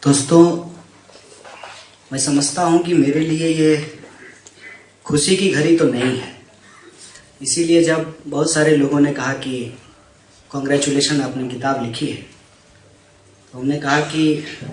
दोस्तों, मैं समझता हूँ कि मेरे लिए ये खुशी की घड़ी तो नहीं है। इसीलिए जब बहुत सारे लोगों ने कहा कि कॉन्ग्रेचुलेशन आपने किताब लिखी है, तो हमने कहा कि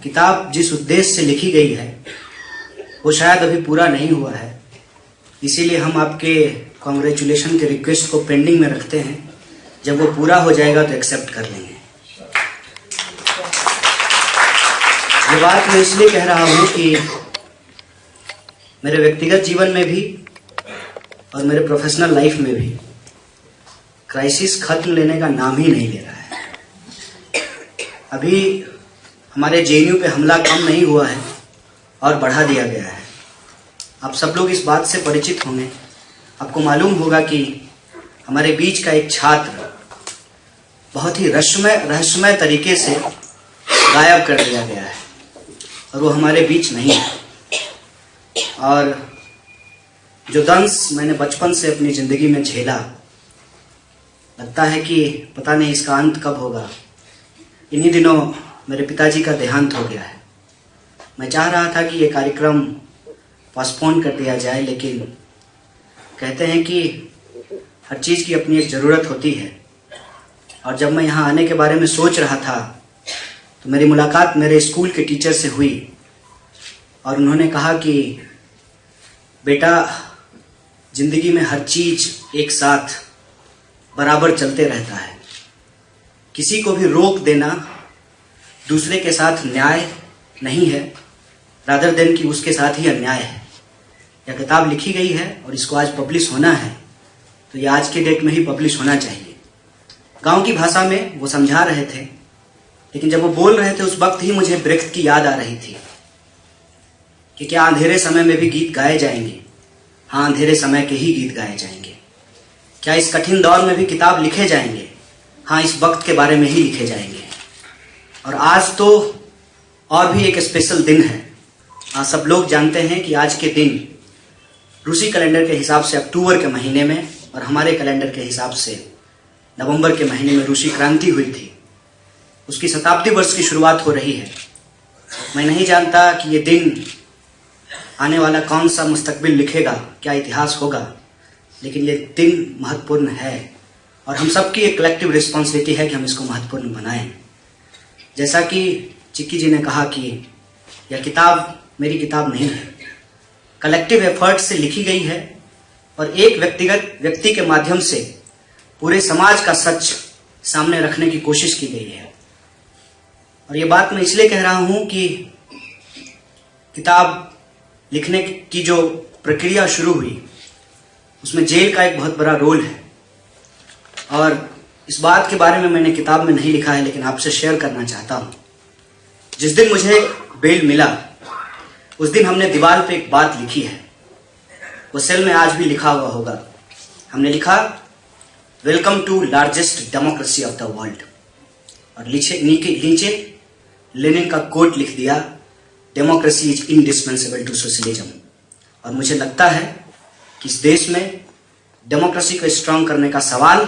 किताब जिस उद्देश्य से लिखी गई है वो शायद अभी पूरा नहीं हुआ है। इसीलिए हम आपके कॉन्ग्रेचुलेशन के रिक्वेस्ट को पेंडिंग में रखते हैं। जब वो पूरा हो जाएगा तो एक्सेप्ट कर लेंगे। ये बात मैं इसलिए कह रहा हूँ कि मेरे व्यक्तिगत जीवन में भी और मेरे प्रोफेशनल लाइफ में भी क्राइसिस खत्म लेने का नाम ही नहीं ले रहा है। अभी हमारे जेएनयू पे हमला कम नहीं हुआ है और बढ़ा दिया गया है। आप सब लोग इस बात से परिचित होंगे। आपको मालूम होगा कि हमारे बीच का एक छात्र बहुत ही रहस्यमय तरीके से गायब कर दिया गया है और वो हमारे बीच नहीं है। और जो दंश मैंने बचपन से अपनी ज़िंदगी में झेला, लगता है कि पता नहीं इसका अंत कब होगा। इन्हीं दिनों मेरे पिताजी का देहांत हो गया है। मैं चाह रहा था कि ये कार्यक्रम पोस्टपोन कर दिया जाए, लेकिन कहते हैं कि हर चीज़ की अपनी एक ज़रूरत होती है। और जब मैं यहाँ आने के बारे में सोच रहा था तो मेरी मुलाकात मेरे स्कूल के टीचर से हुई और उन्होंने कहा कि बेटा, ज़िंदगी में हर चीज़ एक साथ बराबर चलते रहता है। किसी को भी रोक देना दूसरे के साथ न्याय नहीं है, रादर देन कि उसके साथ ही अन्याय है। यह किताब लिखी गई है और इसको आज पब्लिश होना है, तो ये आज के डेट में ही पब्लिश होना चाहिए। गांव की भाषा में वो समझा रहे थे, लेकिन जब वो बोल रहे थे उस वक्त ही मुझे ब्रेख्त की याद आ रही थी कि क्या अंधेरे समय में भी गीत गाए जाएंगे? हाँ, अंधेरे समय के ही गीत गाए जाएंगे। क्या इस कठिन दौर में भी किताब लिखे जाएंगे? हाँ, इस वक्त के बारे में ही लिखे जाएंगे। और आज तो और भी एक स्पेशल दिन है। आज सब लोग जानते हैं कि आज के दिन रूसी कैलेंडर के हिसाब से अक्टूबर के महीने में और हमारे कैलेंडर के हिसाब से नवंबर के महीने में रूसी क्रांति हुई थी। उसकी शताब्दी वर्ष की शुरुआत हो रही है। मैं नहीं जानता कि ये दिन आने वाला कौन सा मुस्तकबिल लिखेगा, क्या इतिहास होगा, लेकिन ये दिन महत्वपूर्ण है और हम सबकी एक कलेक्टिव रिस्पॉन्सिबिलिटी है कि हम इसको महत्वपूर्ण बनाएं। जैसा कि चिक्की जी ने कहा कि यह किताब मेरी किताब नहीं है, कलेक्टिव एफर्ट से लिखी गई है और एक व्यक्तिगत व्यक्ति के माध्यम से पूरे समाज का सच सामने रखने की कोशिश की गई है। और ये बात मैं इसलिए कह रहा हूं कि किताब लिखने की जो प्रक्रिया शुरू हुई उसमें जेल का एक बहुत बड़ा रोल है। और इस बात के बारे में मैंने किताब में नहीं लिखा है, लेकिन आपसे शेयर करना चाहता हूं। जिस दिन मुझे बेल मिला उस दिन हमने दीवार पे एक बात लिखी है, वो सेल में आज भी लिखा हुआ होगा। हमने लिखा, welcome to largest democracy of the world. और नीचे लेनिन का कोट लिख दिया, democracy is indispensable to socialism. और मुझे लगता है कि इस देश में डेमोक्रेसी को स्ट्रांग करने का सवाल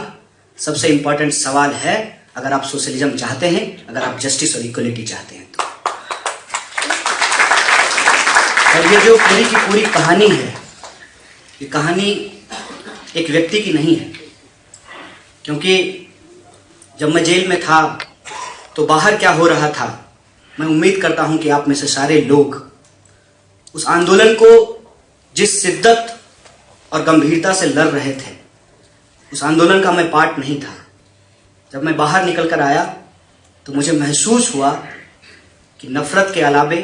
सबसे इंपॉर्टेंट सवाल है, अगर आप सोशलिज्म चाहते हैं, अगर आप जस्टिस और इक्वलिटी चाहते हैं तो। और ये जो पूरी की पूरी कहानी है, ये कहानी एक व्यक्ति की नहीं है, क्योंकि जब मैं जेल में था तो बाहर क्या हो रहा था, मैं उम्मीद करता हूं कि आप में से सारे लोग उस आंदोलन को जिस शिद्दत और गंभीरता से लड़ रहे थे, उस आंदोलन का मैं पार्ट नहीं था। जब मैं बाहर निकल कर आया तो मुझे महसूस हुआ कि नफरत के अलावे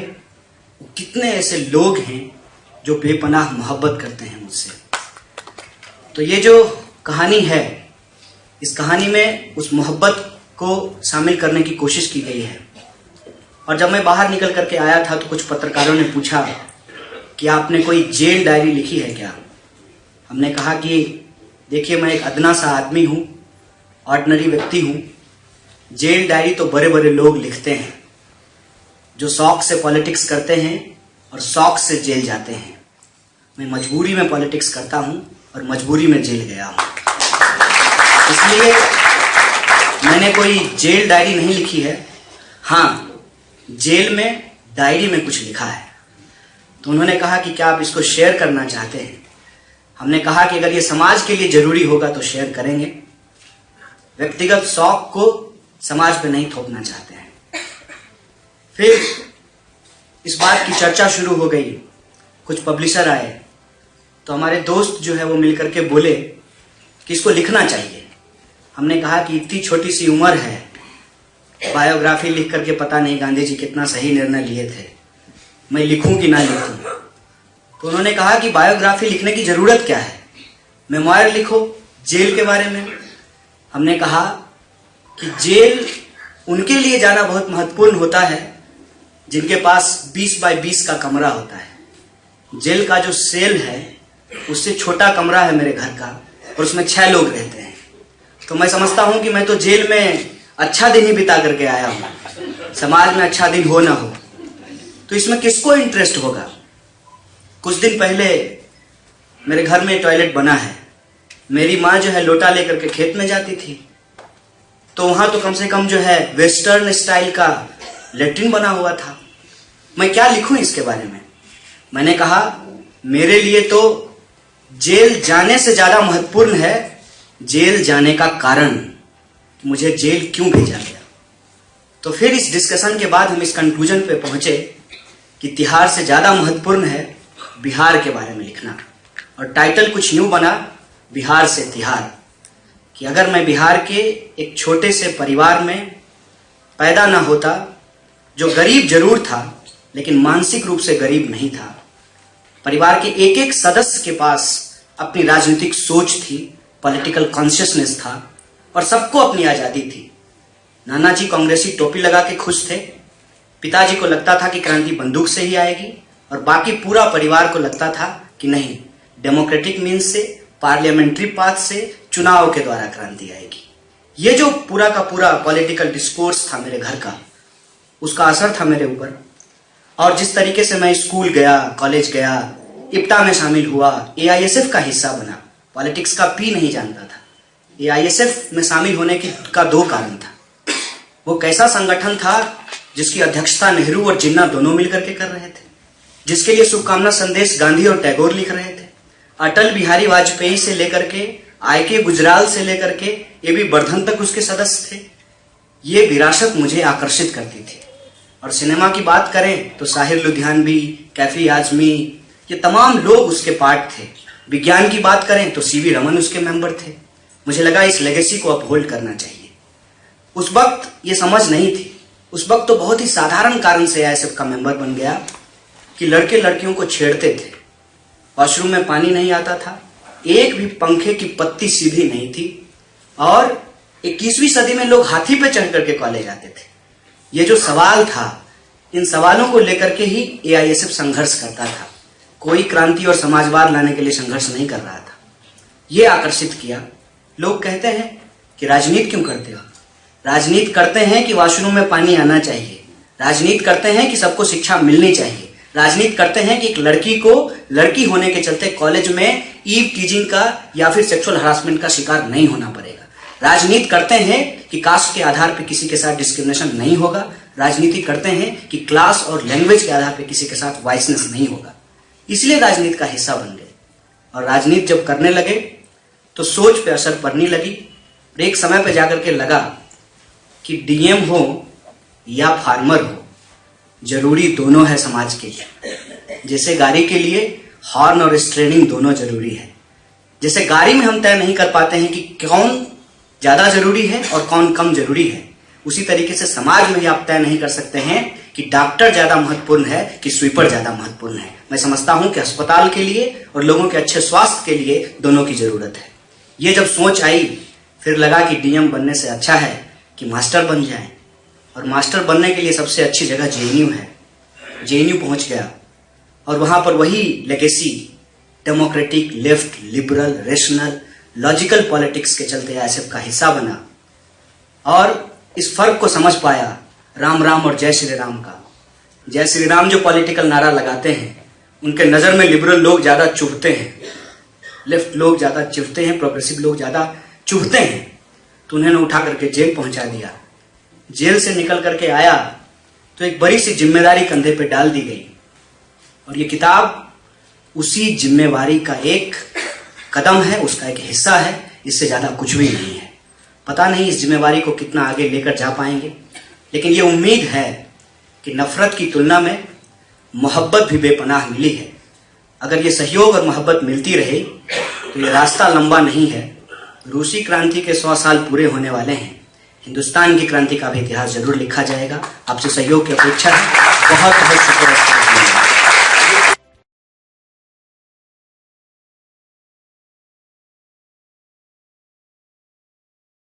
कितने ऐसे लोग हैं जो बेपनाह मोहब्बत करते हैं मुझसे। तो ये जो कहानी है, इस कहानी में उस मोहब्बत को शामिल करने की कोशिश की गई है। और जब मैं बाहर निकल करके आया था तो कुछ पत्रकारों ने पूछा कि आपने कोई जेल डायरी लिखी है क्या? हमने कहा कि देखिए, मैं एक अदना सा आदमी हूँ, ऑर्डिनरी व्यक्ति हूँ। जेल डायरी तो बड़े बड़े लोग लिखते हैं जो शौक से पॉलिटिक्स करते हैं और शौक से जेल जाते हैं। मैं मजबूरी में पॉलिटिक्स करता हूँ और मजबूरी में जेल गया हूँ। इसलिए मैंने कोई जेल डायरी नहीं लिखी है। हाँ, जेल में डायरी में कुछ लिखा है। तो उन्होंने कहा कि क्या आप इसको शेयर करना चाहते हैं? हमने कहा कि अगर ये समाज के लिए जरूरी होगा तो शेयर करेंगे, व्यक्तिगत शौक को समाज पे नहीं थोपना चाहते हैं। फिर इस बात की चर्चा शुरू हो गई, कुछ पब्लिशर आए, तो हमारे दोस्त जो है वो मिलकर के बोले कि इसको लिखना चाहिए। हमने कहा कि इतनी छोटी सी उम्र है, बायोग्राफी लिख करके पता नहीं गांधी जी कितना सही निर्णय लिए थे, मैं लिखूं कि ना लिखूं। तो उन्होंने कहा कि बायोग्राफी लिखने की जरूरत क्या है, मेमोयर लिखो जेल के बारे में। हमने कहा कि जेल उनके लिए जाना बहुत महत्वपूर्ण होता है जिनके पास 20 बाय 20 का कमरा होता है। जेल का जो सेल है उससे छोटा कमरा है मेरे घर का, और उसमें 6 लोग रहते हैं। तो मैं समझता हूं कि मैं तो जेल में अच्छा दिन ही बिता करके आया हूं, समाज में अच्छा दिन हो ना हो। तो इसमें किसको इंटरेस्ट होगा? कुछ दिन पहले मेरे घर में टॉयलेट बना है, मेरी माँ जो है लोटा लेकर के खेत में जाती थी, तो वहां तो कम से कम जो है वेस्टर्न स्टाइल का लेट्रिन बना हुआ था। मैं क्या लिखूं इसके बारे में? मैंने कहा मेरे लिए तो जेल जाने से ज्यादा महत्वपूर्ण है जेल जाने का कारण, मुझे जेल क्यों भेजा गया। तो फिर इस डिस्कशन के बाद हम इस कंक्लूजन पे पहुंचे कि तिहाड़ से ज्यादा महत्वपूर्ण है बिहार के बारे में लिखना। और टाइटल कुछ यूं बना, बिहार से तिहाड़, कि अगर मैं बिहार के एक छोटे से परिवार में पैदा ना होता, जो गरीब जरूर था लेकिन मानसिक रूप से गरीब नहीं था, परिवार के एक एक सदस्य के पास अपनी राजनीतिक सोच थी, पॉलिटिकल कॉन्शियसनेस था, और सबको अपनी आजादी थी। नाना जी कांग्रेसी टोपी लगा के खुश थे, पिताजी को लगता था कि क्रांति बंदूक से ही आएगी, और बाकी पूरा परिवार को लगता था कि नहीं, डेमोक्रेटिक मीन्स से, पार्लियामेंट्री पाथ से, चुनाव के द्वारा क्रांति आएगी। ये जो पूरा का पूरा पॉलिटिकल डिस्कोर्स था मेरे घर का, उसका असर था मेरे ऊपर। और जिस तरीके से मैं स्कूल गया, कॉलेज गया, इप्टा में शामिल हुआ, एआईएसएफ का हिस्सा बना, पॉलिटिक्स का पी नहीं जानता था। एआईएसएफ में शामिल होने का 2 कारण था। वो कैसा संगठन था जिसकी अध्यक्षता नेहरू और जिन्ना दोनों मिलकर के कर रहे थे, जिसके लिए शुभकामना संदेश गांधी और टैगोर लिख रहे थे। अटल बिहारी वाजपेयी से लेकर के आईके गुजराल से लेकर के एबी बर्धन तक उसके सदस्य थे। ये विरासत मुझे आकर्षित करती थी। और सिनेमा की बात करें तो साहिर लुधियानवी, कैफी आजमी, ये तमाम लोग उसके पार्ट थे। विज्ञान की बात करें तो सीवी रमन उसके मेंबर थे। मुझे लगा इस लेगेसी को अपहोल्ड करना चाहिए। उस वक्त ये समझ नहीं थी। उस वक्त तो बहुत ही साधारण कारण से एआईएसएफ का मेंबर बन गया कि लड़के लड़कियों को छेड़ते थे, वॉशरूम में पानी नहीं आता था, एक भी पंखे की पत्ती सीधी नहीं थी, और 21वीं सदी में लोग हाथी पे चढ़ करके कॉलेज आते थे। ये जो सवाल था, इन सवालों को लेकर के ही एआईएसएफ संघर्ष करता था। कोई क्रांति और समाजवाद लाने के लिए संघर्ष नहीं कर रहा था। ये आकर्षित किया। लोग कहते हैं कि राजनीति क्यों करते हो? राजनीति करते हैं कि वॉशरूम में पानी आना चाहिए, राजनीति करते हैं कि सबको शिक्षा मिलनी चाहिए, राजनीति करते हैं कि एक लड़की को लड़की होने के चलते कॉलेज में ईव टीजिंग का या फिर सेक्सुअल हरासमेंट का शिकार नहीं होना पड़ेगा। राजनीति करते हैं कि कास्ट के आधार पर किसी के साथ डिस्क्रिमिनेशन नहीं होगा। राजनीति करते हैं कि क्लास और लैंग्वेज के आधार पर किसी के साथ वाइसनेस नहीं होगा। इसलिए राजनीति का हिस्सा बन गए। और राजनीति जब करने लगे तो सोच पे असर पड़ने लगी। एक समय पे जाकर के लगा कि डीएम हो या फार्मर हो, जरूरी दोनों है समाज के लिए। जैसे गाड़ी के लिए हॉर्न और स्ट्रेनिंग दोनों जरूरी है। जैसे गाड़ी में हम तय नहीं कर पाते हैं कि कौन ज्यादा जरूरी है और कौन कम जरूरी है, उसी तरीके से समाज में भी आप तय नहीं कर सकते हैं कि डॉक्टर ज्यादा महत्वपूर्ण है कि स्वीपर ज्यादा महत्वपूर्ण है। मैं समझता हूं कि अस्पताल के लिए और लोगों के अच्छे स्वास्थ्य के लिए दोनों की जरूरत है। ये जब सोच आई, फिर लगा कि डीएम बनने से अच्छा है कि मास्टर बन जाए, और मास्टर बनने के लिए सबसे अच्छी जगह जेएनयू है। जेएनयू पहुंच गया और वहां पर वही legacy, democratic, left, liberal, rational, logical politics के चलते एआईएसएफ का हिस्सा बना और इस फर्क को समझ पाया राम राम और जय श्री राम का। जय श्री राम जो पॉलिटिकल नारा लगाते हैं, उनके नजर में लिबरल लोग ज्यादा चुभते हैं, लेफ्ट लोग ज्यादा चुभते हैं, प्रोग्रेसिव लोग ज्यादा चुभते हैं। तो उन्होंने उठा करके जेल पहुंचा दिया। जेल से निकल करके आया तो एक बड़ी सी जिम्मेदारी कंधे पे डाल दी गई, और ये किताब उसी जिम्मेवारी का एक कदम है, उसका एक हिस्सा है, इससे ज्यादा कुछ भी नहीं है। पता नहीं इस जिम्मेवारी को कितना आगे लेकर जा पाएंगे, लेकिन ये उम्मीद है कि नफरत की तुलना में मोहब्बत भी बेपनाह मिली है। अगर ये सहयोग और मोहब्बत मिलती रहे तो ये रास्ता लंबा नहीं है। रूसी क्रांति के 100 साल पूरे होने वाले हैं। हिंदुस्तान की क्रांति का भी इतिहास जरूर लिखा जाएगा। आपसे सहयोग की अपेक्षा है। बहुत बहुत शुक्रिया।